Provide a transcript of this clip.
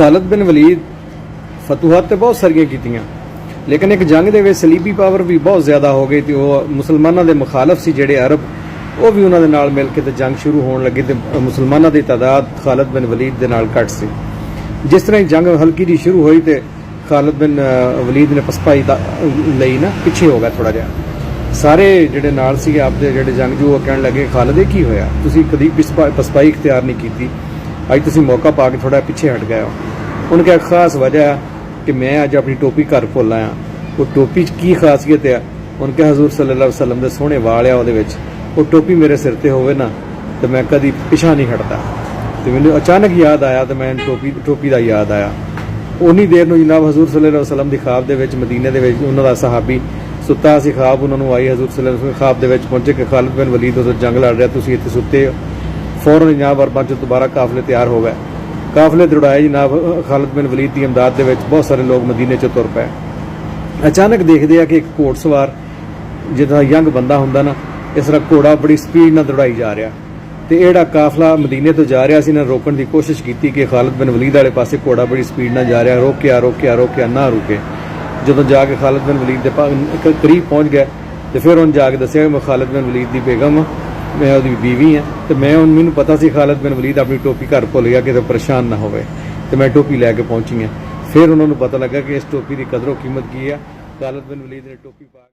खालिद बिन वलीद फतूहत तो बहुत सारिया कीतियां, लेकिन एक जंग दे विच सलीबी पावर भी बहुत ज़्यादा हो गई थी। वो मुसलमानों के मुखालफ से जेडे अरब वो भी उन्होंने नाल मिल के जंग शुरू होने लगी, तो मुसलमानों की तादाद खालिद बिन वलीद के नाल घट सी। जिस तरह जंग हल्की जी शुरू हुई तो खालिद बिन वलीद ने पसपाई लई ना पिछे हो गया थोड़ा जहा। सारे जेडे नाल सी आपदे जेडे जंगजू वो कहने लगे खालिद ये की होया, तुसीं कदी पसपाई इख्तियार नहीं की, अज तुसीं मौका पा के थोड़ा पिछे हट गए हो। उन्होंने कहा खास वजह कि मैं अज अपनी टोपी घर भुल आया। वो टोपी की खासियत है, उन्होंने कहा हजूर सल्लल्लाहु अलैहि वसल्लम दे सोहणे वाल आ उहदे विच, वो टोपी मेरे सिर ते होवे ना तो मैं कदी पिछा नहीं हटता। तो मैंने अचानक याद आया तो मैं टोपी का याद आया। उन्नी देर में जनाब हजूर सल्लल्लाहु अलैहि वसल्लम की ख्वाब दे विच मदीने दे विच उन्हां दा सहाबी सुत्ता सी, ख्वाब उन्होंने आई हजूर सल्लल्लाहु अलैहि वसल्लम ख्वाब दे विच पहुंचे कि खालिद बिन वलीद उस जंग लड़ रहा, तुसीं इत्थे सुत्ते हो। फौरन जनाब अरबां चों दोबारा काफले तैयार हो गए, काफले दौड़ाए जनाब खालिद बिन वलीद की इमदाद दे विच। बहुत सारे लोग मदीने चों तुर पे। अचानक देखते हैं कि एक घोड़सवार जिदा यंग बंदा हुंदा ना, इस तरह घोड़ा बड़ी स्पीड नाल दौड़ाई जा रहा, तो यह काफला मदीने तो जा रहा सी, इन्हें रोकने की कोशिश की कि खालिद बिन वलीद वाले पासे घोड़ा बड़ी स्पीड नाल जा रहा, रोकिया रोकिया रोकिया ना रुके। जो जाके खालिद बिन वलीद के करीब पहुँच गया तो फिर उन्हें जाके दसिया मैं खालिद बिन वलीद की बेगम हाँ, मैं उसकी बीवी हाँ, तो मैनू पता सी खालिद बिन वलीद अपनी टोपी घर भुल गया कि परेशान ना होवे, तो मैं टोपी लैके पहुंची हाँ। फिर उन्होंने पता लगा कि इस टोपी की कदरों कीमत की है। खालिद बिन वलीद ने टोपी पा